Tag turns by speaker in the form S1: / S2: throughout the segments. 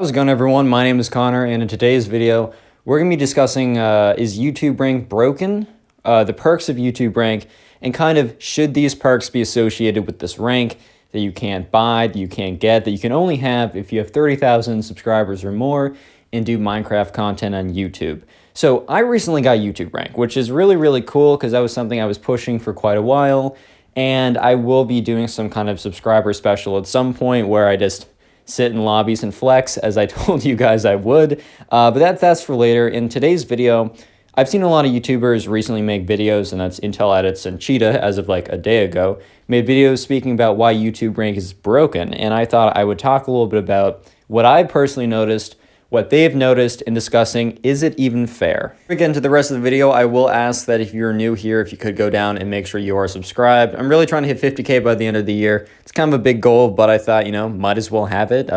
S1: How's it going, everyone? My name is Connor, and in today's video, we're going to be discussing is YouTube Rank broken, the perks of YouTube Rank, and kind of should these perks be associated with this rank that you can't buy, that you can't get, that you can only have if you have 30,000 subscribers or more and do Minecraft content on YouTube. So I recently got YouTube Rank, which is really cool because that was something I was pushing for quite a while, and I will be doing some kind of subscriber special at some point where I just sit in lobbies and flex, as I told you guys I would, but that's for later. In today's video, I've seen a lot of YouTubers recently make videos, and that's Intel Edits and Cheetahh, as of like a day ago, made videos speaking about why YouTube Rank is broken, and I thought I would talk a little bit about what I personally noticed, what they've noticed, in discussing, is it even fair? Before we get into the rest of the video, I will ask that if you're new here, if you could go down and make sure you are subscribed. I'm really trying to hit 50K by the end of the year. It's kind of a big goal, but I thought, you know, might as well have it.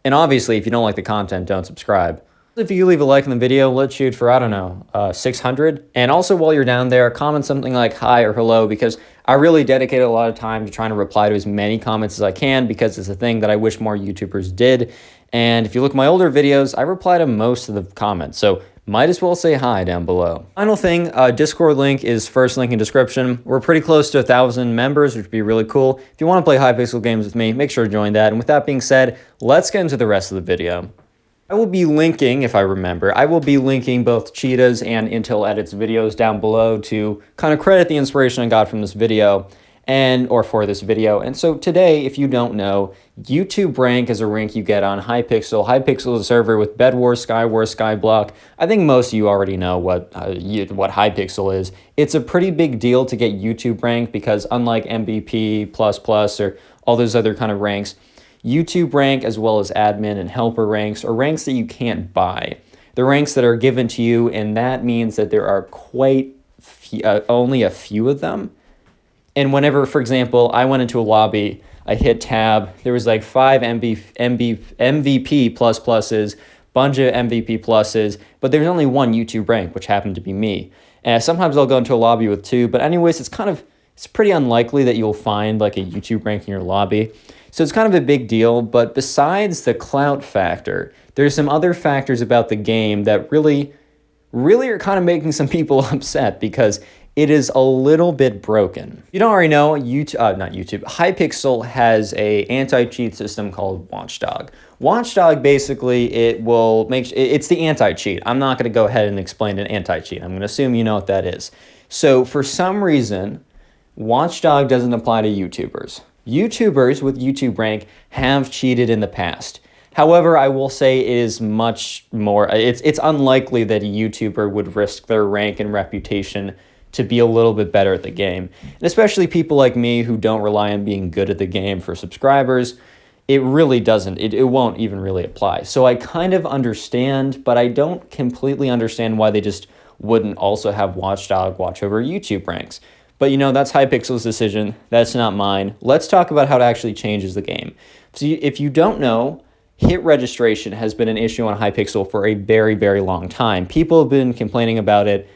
S1: And obviously, if you don't like the content, don't subscribe. If you leave a like on the video, let's shoot for, I don't know, 600. And also, while you're down there, comment something like hi or hello, because I really dedicate a lot of time to trying to reply to as many comments as I can, because it's a thing that I wish more YouTubers did. And if you look at my older videos, I reply to most of the comments, so might as well say hi down below. Final thing, Discord link is first link in description. We're pretty close to 1,000 members, which would be really cool. If you want to play Hypixel games with me, make sure to join that. And with that being said, let's get into the rest of the video. I will be linking, if I remember, I will be linking both Cheetah's and Intel Edits videos down below to kind of credit the inspiration I got from this video. For this video. And so today, if you don't know, YouTube Rank is a rank you get on Hypixel. Hypixel is a server with Bed Wars, Skywars, Skyblock. I think most of you already know what Hypixel is. It's a pretty big deal to get YouTube Rank because unlike MVP++ or all those other kind of ranks, YouTube Rank, as well as admin and helper ranks, are ranks that you can't buy. They're ranks that are given to you, and that means that there are only a few of them. And whenever, for example, I went into a lobby, I hit tab, there was like 5 MVP pluses, bunch of MVP pluses, but there's only one YouTube rank, which happened to be me. And sometimes I'll go into a lobby with 2, but anyways, it's pretty unlikely that you'll find like a YouTube rank in your lobby. So it's kind of a big deal, but besides the clout factor, there's some other factors about the game that really are kind of making some people upset because it is a little bit broken. If you don't already know, Hypixel has a anti-cheat system called Watchdog. Watchdog basically, it's the anti-cheat. I'm not gonna go ahead and explain an anti-cheat. I'm gonna assume you know what that is. So for some reason, Watchdog doesn't apply to YouTubers. YouTubers with YouTube Rank have cheated in the past. However, I will say it is much more, it's unlikely that a YouTuber would risk their rank and reputation to be a little bit better at the game. And especially people like me who don't rely on being good at the game for subscribers, it really doesn't, it won't even really apply. So I kind of understand, but I don't completely understand why they just wouldn't also have Watchdog watch over YouTube ranks. But you know, that's Hypixel's decision, that's not mine. Let's talk about how it actually changes the game. So if you don't know, hit registration has been an issue on Hypixel for a very long time. People have been complaining about it,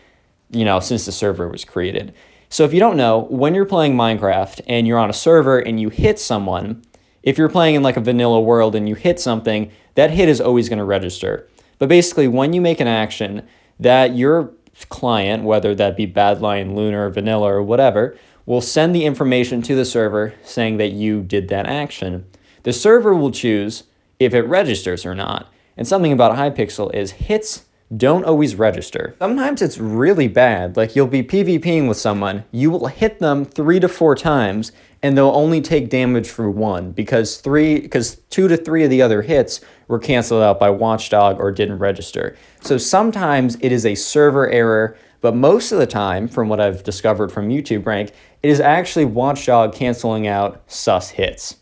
S1: you know, since the server was created. So if you don't know, when you're playing Minecraft and you're on a server and you hit someone, if you're playing in like a vanilla world and you hit something, that hit is always going to register. But basically, when you make an action, that your client, whether that be Badlion, Lunar, Vanilla, or whatever, will send the information to the server saying that you did that action. The server will choose if it registers or not. And something about Hypixel is hits don't always register. Sometimes it's really bad, like you'll be PvPing with someone, you will hit them 3 to 4 times, and they'll only take damage for 1, because 2 to 3 of the other hits were canceled out by Watchdog or didn't register. So sometimes it is a server error, but most of the time, from what I've discovered from YouTube Rank, it is actually Watchdog canceling out sus hits.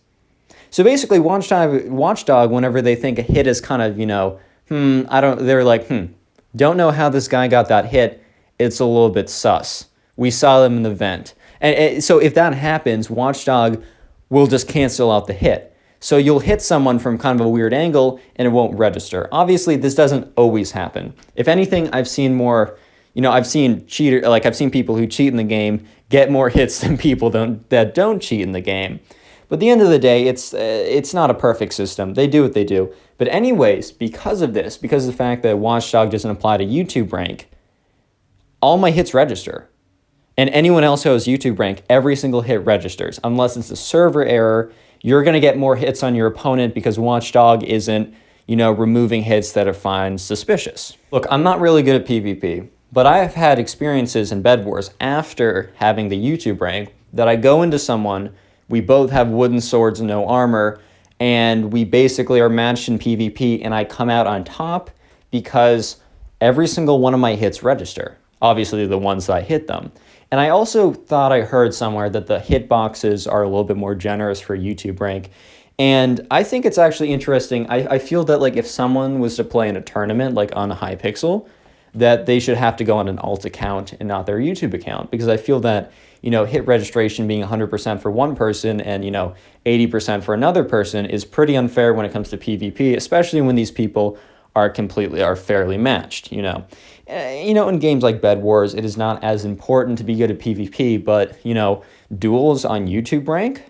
S1: So basically, Watchdog, whenever they think a hit is kind of, you know, they're like, don't know how this guy got that hit. It's a little bit sus. We saw them in the vent. And so if that happens, Watchdog will just cancel out the hit. So you'll hit someone from kind of a weird angle and it won't register. Obviously, this doesn't always happen. If anything, I've seen more, you know, I've seen people who cheat in the game get more hits than people that don't cheat in the game. But at the end of the day, it's not a perfect system. They do what they do. But anyways, because of this, because of the fact that Watchdog doesn't apply to YouTube rank, all my hits register. And anyone else who has YouTube rank, every single hit registers. Unless it's a server error, you're going to get more hits on your opponent because Watchdog isn't, removing hits that are found suspicious. Look, I'm not really good at PvP, but I have had experiences in Bed Wars after having the YouTube rank that I go into someone, we both have wooden swords and no armor, and we basically are matched in PvP, and I come out on top because every single one of my hits register. Obviously, the ones that I hit them. And I also thought I heard somewhere that the hitboxes are a little bit more generous for YouTube rank. And I think it's actually interesting. I feel that like if someone was to play in a tournament like on Hypixel, that they should have to go on an alt account and not their YouTube account, because I feel that, hit registration being 100% for one person and, 80% for another person is pretty unfair when it comes to PvP, especially when these people are fairly matched, in games like Bed Wars, it is not as important to be good at PvP, but, duels on YouTube rank,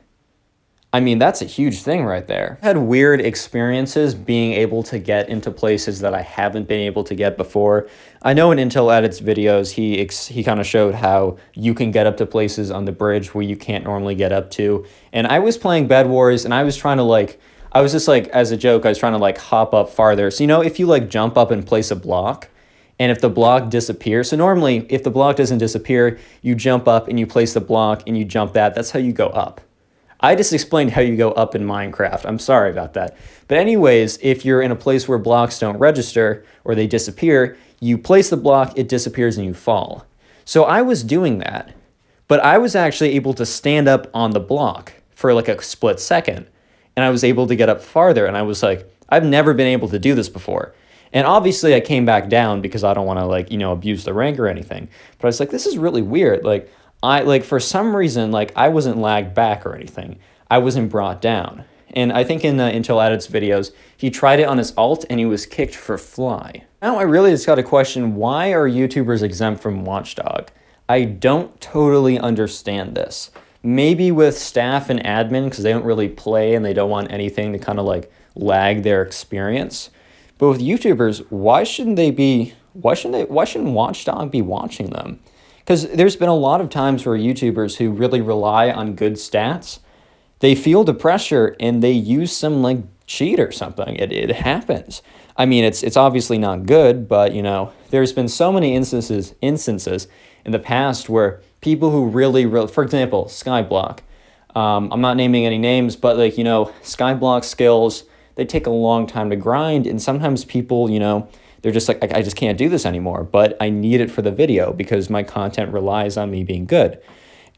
S1: I mean, that's a huge thing right there. I had weird experiences being able to get into places that I haven't been able to get before. I know in Intel Edit's videos, he kind of showed how you can get up to places on the bridge where you can't normally get up to. And I was playing Bed Wars, and I was trying to I was just as a joke, I was trying to hop up farther. So, if you jump up and place a block, and if the block disappears, so normally if the block doesn't disappear, you jump up and you place the block and you jump that's how you go up. I just explained how you go up in Minecraft. I'm sorry about that. But anyways, if you're in a place where blocks don't register or they disappear, you place the block, it disappears, and you fall. So I was doing that, but I was actually able to stand up on the block for a split second, and I was able to get up farther, and I was like, I've never been able to do this before. And obviously I came back down because I don't want to abuse the rank or anything. But I was like, this is really weird. For some reason, I wasn't lagged back or anything. I wasn't brought down. And I think in Intel Edit's videos, he tried it on his alt and he was kicked for fly. Now I really just got a question, why are YouTubers exempt from Watchdog? I don't totally understand this. Maybe with staff and admin, because they don't really play and they don't want anything to kind of lag their experience. But with YouTubers, why shouldn't Watchdog be watching them? Because there's been a lot of times where YouTubers who really rely on good stats, they feel the pressure and they use some cheat or something. It happens. I mean, it's obviously not good, but there's been so many instances in the past where people who really, for example, Skyblock. I'm not naming any names, but Skyblock skills, they take a long time to grind, and sometimes people, they're just I just can't do this anymore, but I need it for the video because my content relies on me being good.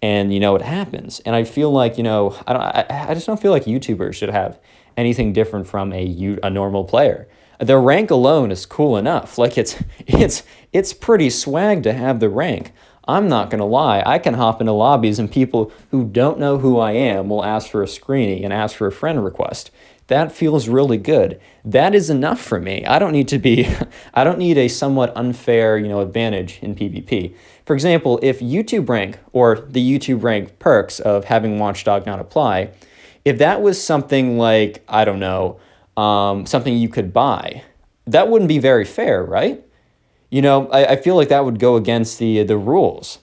S1: And, it happens. And I feel I just don't feel like YouTubers should have anything different from a normal player. The rank alone is cool enough. It's pretty swag to have the rank. I'm not going to lie. I can hop into lobbies and people who don't know who I am will ask for a screening and ask for a friend request. That feels really good. That is enough for me. I don't need a somewhat unfair, advantage in PvP. For example, if YouTube rank or the YouTube rank perks of having Watchdog not apply, if that was something I don't know, something you could buy, that wouldn't be very fair, right? I feel like that would go against the rules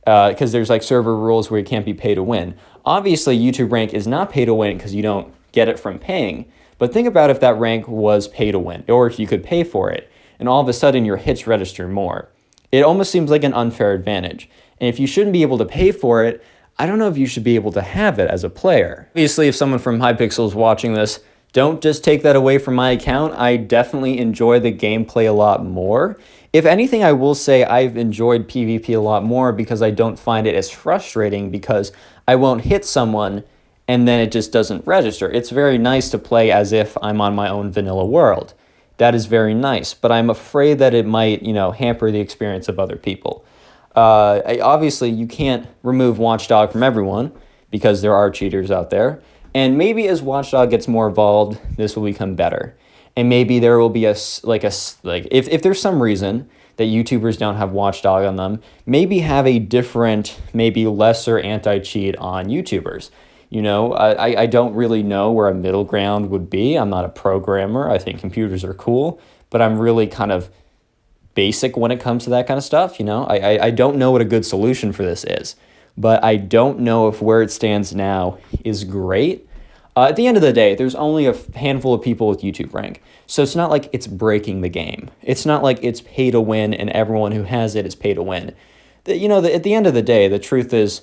S1: because there's server rules where you can't be pay to win. Obviously, YouTube rank is not pay to win because you don't get it from paying. But think about if that rank was pay to win, or if you could pay for it, and all of a sudden your hits register more. It almost seems like an unfair advantage. And if you shouldn't be able to pay for it, I don't know if you should be able to have it as a player. Obviously, if someone from Hypixel is watching this, don't just take that away from my account. I definitely enjoy the gameplay a lot more. If anything, I will say I've enjoyed PvP a lot more because I don't find it as frustrating because I won't hit someone and then it just doesn't register. It's very nice to play as if I'm on my own vanilla world. That is very nice, but I'm afraid that it might, hamper the experience of other people. Obviously, you can't remove Watchdog from everyone because there are cheaters out there. And maybe as Watchdog gets more evolved, this will become better. And maybe there will be if there's some reason that YouTubers don't have Watchdog on them, maybe have a different, maybe lesser anti-cheat on YouTubers. You know, I don't really know where a middle ground would be. I'm not a programmer. I think computers are cool, but I'm really kind of basic when it comes to that kind of stuff. You know, I don't know what a good solution for this is, but I don't know if where it stands now is great. At the end of the day, there's only a handful of people with YouTube Rank, so it's not like it's breaking the game. It's not like it's pay to win and everyone who has it is pay to win. At the end of the day, the truth is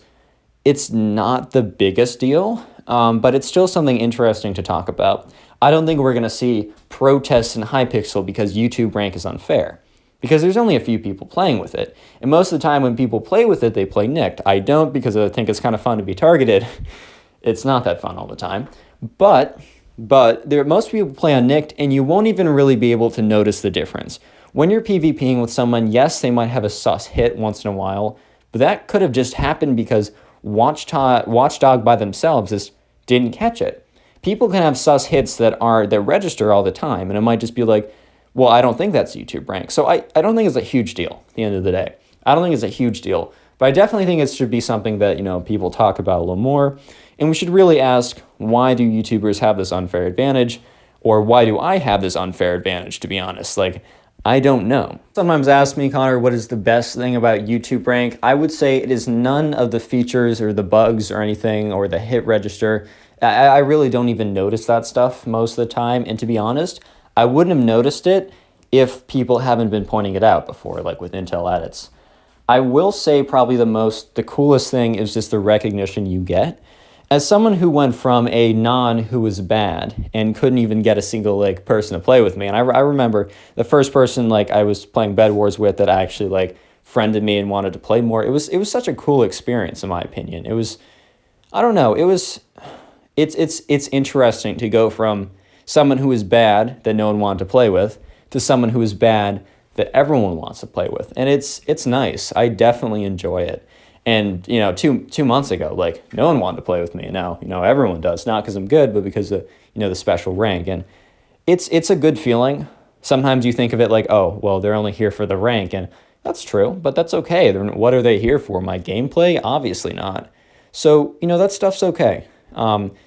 S1: it's not the biggest deal, but it's still something interesting to talk about. I don't think we're going to see protests in Hypixel because YouTube Rank is unfair, because there's only a few people playing with it. And most of the time when people play with it, they play nicked. I don't, because I think it's kind of fun to be targeted. It's not that fun all the time. But most people play on nicked, and you won't even really be able to notice the difference. When you're PvPing with someone, yes, they might have a sus hit once in a while, but that could have just happened because Watchdog by themselves just didn't catch it. People can have sus hits that register all the time, and it might just be like, well, I don't think that's YouTube Rank. So I don't think it's a huge deal at the end of the day. I don't think it's a huge deal, but I definitely think it should be something that, people talk about a little more. And we should really ask, why do YouTubers have this unfair advantage? Or why do I have this unfair advantage, to be honest? Like, I don't know. Sometimes ask me, Connor, what is the best thing about YouTube Rank? I would say it is none of the features or the bugs or anything or the hit register. I really don't even notice that stuff most of the time. And to be honest, I wouldn't have noticed it if people haven't been pointing it out before, like with Intel edits. I will say probably the coolest thing is just the recognition you get. As someone who went from a who was bad and couldn't even get a single person to play with me, and I remember the first person I was playing Bed Wars with that actually friended me and wanted to play more. It was such a cool experience in my opinion. It was, I don't know, it's interesting to go from someone who is bad that no one wanted to play with to someone who is bad that everyone wants to play with, and it's nice. I definitely enjoy it. And, 2 months ago, no one wanted to play with me. Now, everyone does, not because I'm good, but because of, the special rank. And it's a good feeling. Sometimes you think of it like, oh, well, they're only here for the rank. And that's true, but that's okay. What are they here for? My gameplay? Obviously not. So, that stuff's okay.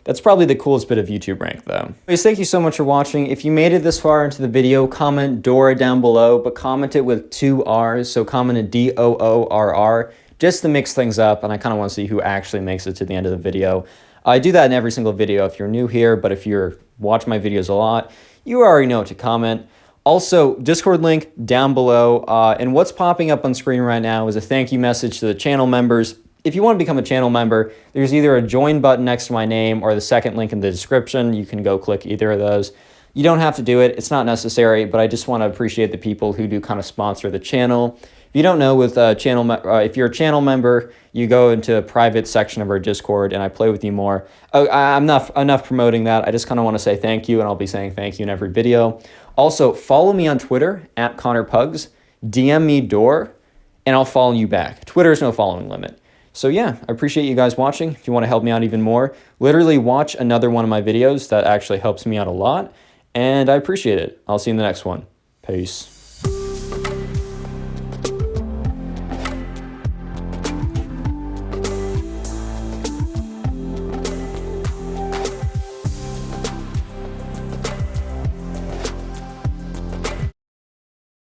S1: That's probably the coolest bit of YouTube Rank, though. Anyways, thank you so much for watching. If you made it this far into the video, comment Dora down below, but comment it with 2 R's. So comment a DOORR. Just to mix things up, and I kind of want to see who actually makes it to the end of the video. I do that in every single video if you're new here, but if you're watching my videos a lot, you already know what to comment. Also, Discord link down below, and what's popping up on screen right now is a thank you message to the channel members. If you want to become a channel member, there's either a join button next to my name or the second link in the description. You can go click either of those. You don't have to do it. It's not necessary, but I just want to appreciate the people who do kind of sponsor the channel. If you don't know, with if you're a channel member, you go into a private section of our Discord, and I play with you more. I'm not enough promoting that. I just kind of want to say thank you, and I'll be saying thank you in every video. Also, follow me on Twitter @ConnorPugs. DM me Door, and I'll follow you back. Twitter is no following limit. So yeah, I appreciate you guys watching. If you want to help me out even more, literally watch another one of my videos. That actually helps me out a lot, and I appreciate it. I'll see you in the next one. Peace.